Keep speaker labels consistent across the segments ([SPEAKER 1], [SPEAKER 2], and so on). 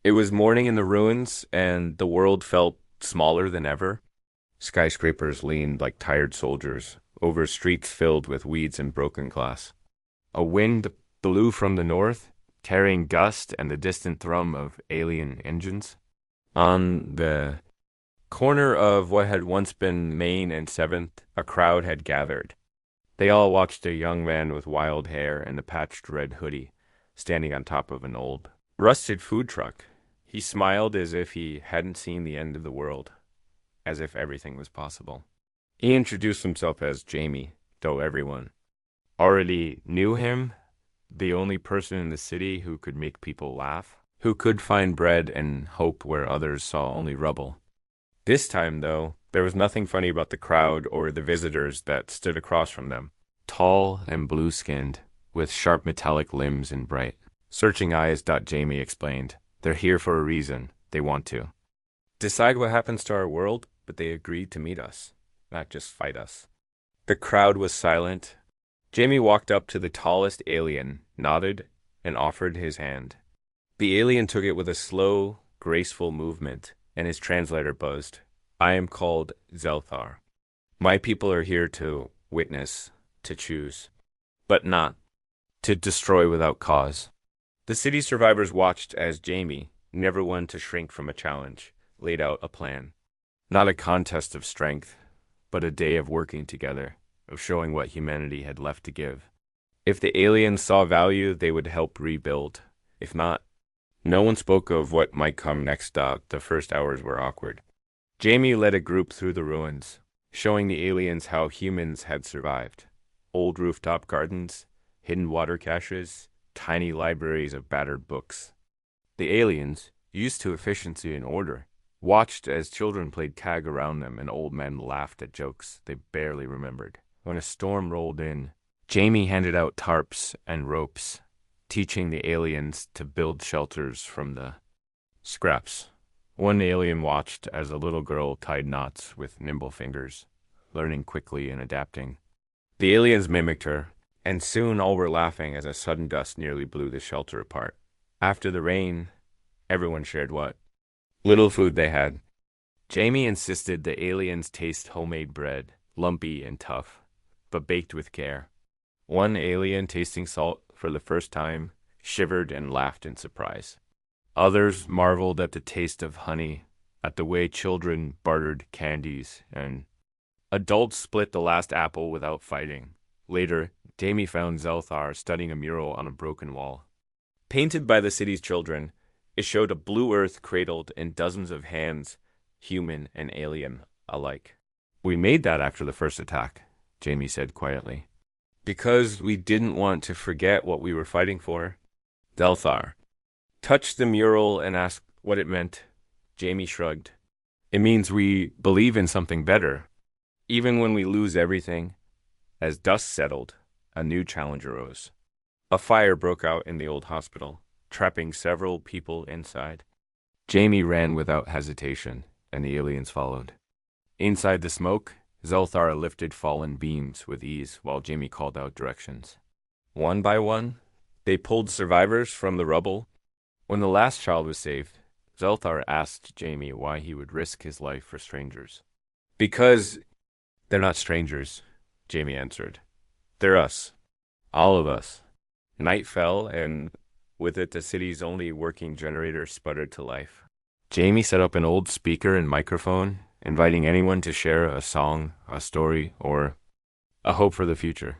[SPEAKER 1] It was morning in the ruins, and the world felt smaller than ever. Skyscrapers leaned like tired soldiers over streets filled with weeds and broken glass. A wind blew from the north, carrying dust and the distant thrum of alien engines. On the corner of what had once been Main and 7th, a crowd had gathered. They all watched a young man with wild hair and a patched red hoodie standing on top of an old, rusted food truck. He smiled as if he hadn't seen the end of the world, as if everything was possible. He introduced himself as Jamie, though everyone already knew him, the only person in the city who could make people laugh, who could find bread and hope where others saw only rubble. This time, though, there was nothing funny about the crowd or the visitors that stood across from them, tall and blue-skinned, with sharp metallic limbs and bright, searching eyes. Jamie explained, "They're here for a reason. They want to decide what happens to our world, but they agreed to meet us, not just fight us." The crowd was silent. Jamie walked up to the tallest alien, nodded, and offered his hand. The alien took it with a slow, graceful movement, and his translator buzzed. "I am called Zelthar. My people are here to witness, to choose, but not to destroy without cause." The city survivors watched as Jamie, never one to shrink from a challenge, laid out a plan. Not a contest of strength, but a day of working together, of showing what humanity had left to give. If the aliens saw value, they would help rebuild. If not, no one spoke of what might come next. The first hours were awkward. Jamie led a group through the ruins, showing the aliens how humans had survived. Old rooftop gardens, hidden water caches, tiny libraries of battered books. The aliens, used to efficiency and order, watched as children played tag around them and old men laughed at jokes they barely remembered. When a storm rolled in, Jamie handed out tarps and ropes, teaching the aliens to build shelters from the scraps. One alien watched as a little girl tied knots with nimble fingers, learning quickly and adapting. The aliens mimicked her, and soon all were laughing as a sudden gust nearly blew the shelter apart. After the rain, everyone shared what little food they had. Jamie insisted the aliens taste homemade bread, lumpy and tough, but baked with care. One alien, tasting salt for the first time, shivered and laughed in surprise. Others marveled at the taste of honey, at the way children bartered candies, and adults split the last apple without fighting. Later, Jamie found Zelthar studying a mural on a broken wall. Painted by the city's children, it showed a blue earth cradled in dozens of hands, human and alien alike. "We made that after the first attack," Jamie said quietly, "because we didn't want to forget what we were fighting for." Zelthar touched the mural and asked what it meant. Jamie shrugged. "It means we believe in something better, even when we lose everything." As dust settled, a new challenge arose. A fire broke out in the old hospital, trapping several people inside. Jamie ran without hesitation, and the aliens followed. Inside the smoke, Zelthar lifted fallen beams with ease while Jamie called out directions. One by one, they pulled survivors from the rubble. When the last child was saved, Zelthar asked Jamie why he would risk his life for strangers. "Because they're not strangers," Jamie answered. "They're us. All of us." Night fell, and with it the city's only working generator sputtered to life. Jamie set up an old speaker and microphone, inviting anyone to share a song, a story, or a hope for the future.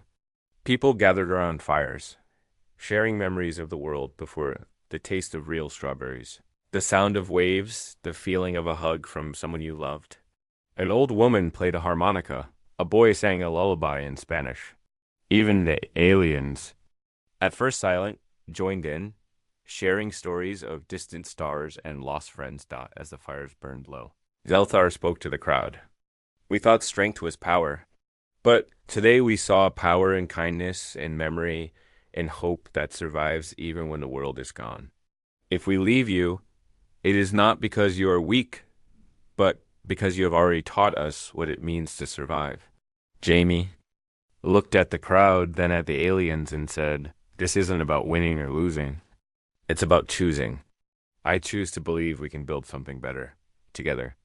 [SPEAKER 1] People gathered around fires, sharing memories of the world before the taste of real strawberries, the sound of waves, the feeling of a hug from someone you loved. An old woman played a harmonica. A boy sang a lullaby in Spanish. Even the aliens, at first silent, joined in, sharing stories of distant stars and lost friends. As the fires burned low, Zelthar spoke to the crowd. "We thought strength was power, but today we saw power in kindness, in memory, in hope that survives even when the world is gone. If we leave you, it is not because you are weak, but because you have already taught us what it means to survive." Jamie looked at the crowd, then at the aliens, and said, "This isn't about winning or losing. It's about choosing. I choose to believe we can build something better together.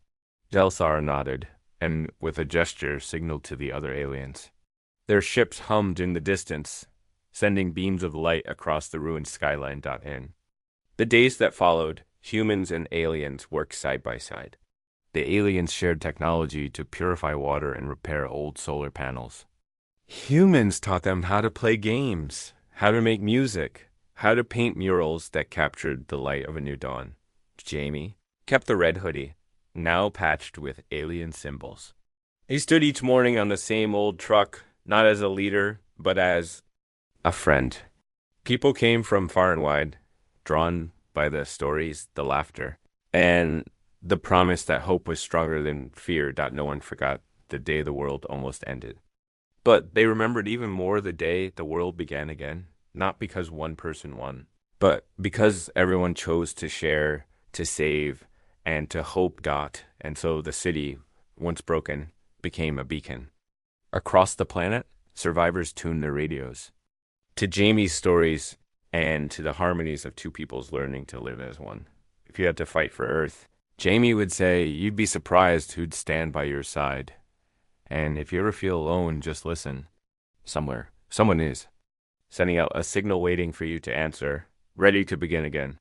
[SPEAKER 1] Jelsar nodded, and with a gesture signaled to the other aliens. Their ships hummed in the distance, sending beams of light across the ruined skyline. In the days that followed, humans and aliens worked side by side. The aliens shared technology to purify water and repair old solar panels. Humans taught them how to play games, how to make music, how to paint murals that captured the light of a new dawn. Jamie kept the red hoodie, now patched with alien symbols. He stood each morning on the same old truck, not as a leader, but as a friend. People came from far and wide, drawn by the stories, the laughter, and the promise that hope was stronger than fear. No one forgot the day the world almost ended. But they remembered even more the day the world began again, not because one person won, but because everyone chose to share, to save, and to hope. And so the city, once broken, became a beacon. Across the planet, survivors tuned their radios to Jamie's stories and to the harmonies of two peoples learning to live as one. If you had to fight for Earth, Jamie would say you'd be surprised who'd stand by your side. And if you ever feel alone, just listen. Somewhere, someone is, sending out a signal waiting for you to answer, ready to begin again.